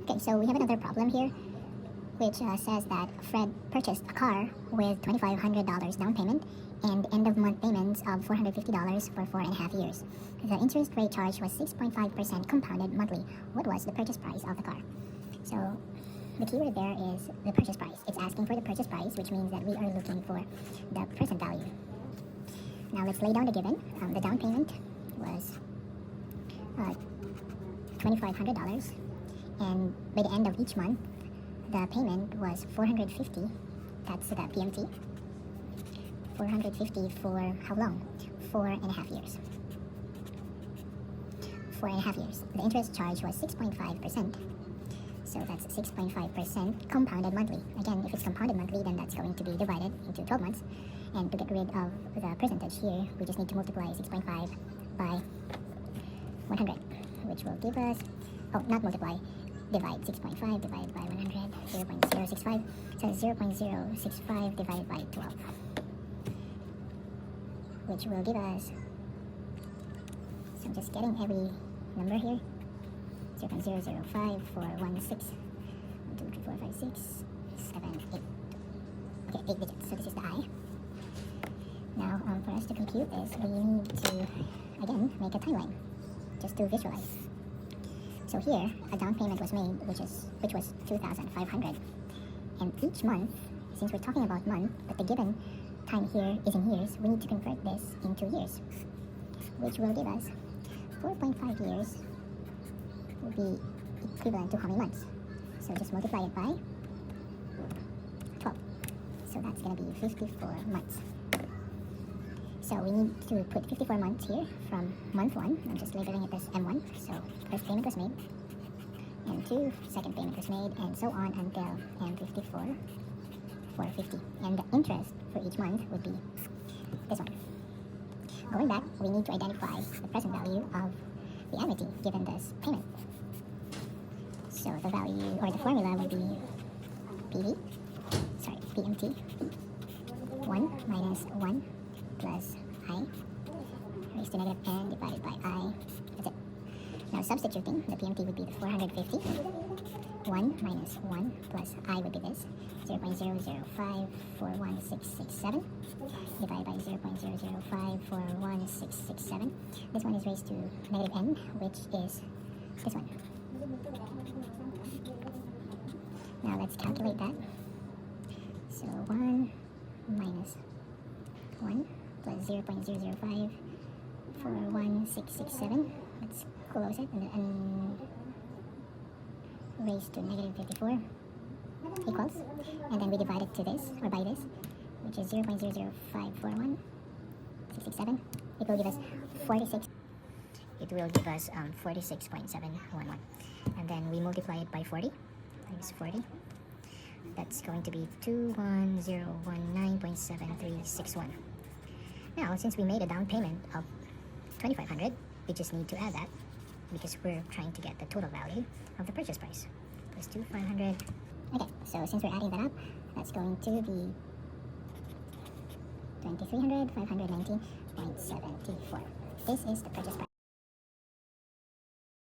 Okay, so we have another problem here, which says that Fred purchased a car with $2,500 down payment and end-of-month payments of $450 for 4.5 years. The interest rate charge was 6.5% compounded monthly. What was the purchase price of the car? So the keyword there is the purchase price. It's asking for the purchase price, which means that we are looking for the present value. Now let's lay down the given. The down payment was $2,500, and by the end of each month, the payment was $450. That's the PMT. $450 for how long? 4.5 years. 4.5 years. The interest charge was 6.5%. So that's 6.5% compounded monthly. Again, if it's compounded monthly, then that's going to be divided into 12 months. And to get rid of the percentage here, we just need to multiply 6.5 by 100, which will give us, not multiply, divide 6.5 divided by 100, 0.065. So 0.065 divided by 12, which will give us, so I'm just getting every number here, 0.005, 416, 1, 2, 3, 4, 5, 6, 7, 8. Okay, 8 digits, so this is the I. Now, for us to compute this, we need to, again, make a timeline, just to visualize. So here, a down payment was made, which was $2,500. And each month, since we're talking about month, but the given time here is in years, we need to convert this into years, which will give us 4.5 years will be equivalent to how many months? So just multiply it by 12. So that's going to be 54 months. So we need to put 54 months here from month 1. I'm just labeling it as M1. So first payment was made, M2, second payment was made, and so on until M54, 450. And the interest for each month would be this one. Going back, we need to identify the present value of the annuity given this payment. So the value, or the formula, would be PMT, 1 minus 1 plus I raised to negative n divided by I. That's it. Now substituting, the PMT would be the 450. 1 minus 1 plus I would be this, 0.005416667 divided by 0.005416667. This one is raised to negative n, which is this one. Now let's calculate that. So 1 minus 1 plus 0.005416667. Let's close it and raised to negative 54 equals, and then we divide it to this, or by this, which is 0.0054167. It will give us 46. It will give us 46.711, and then we multiply it by 40 times 40. That's going to be 21019.7361. Now, since we made a down payment of $2,500, we just need to add that, because we're trying to get the total value of the purchase price. Plus 2,500. Okay, so since we're adding that up, that's going to be 2,300, 519.74. This is the purchase price.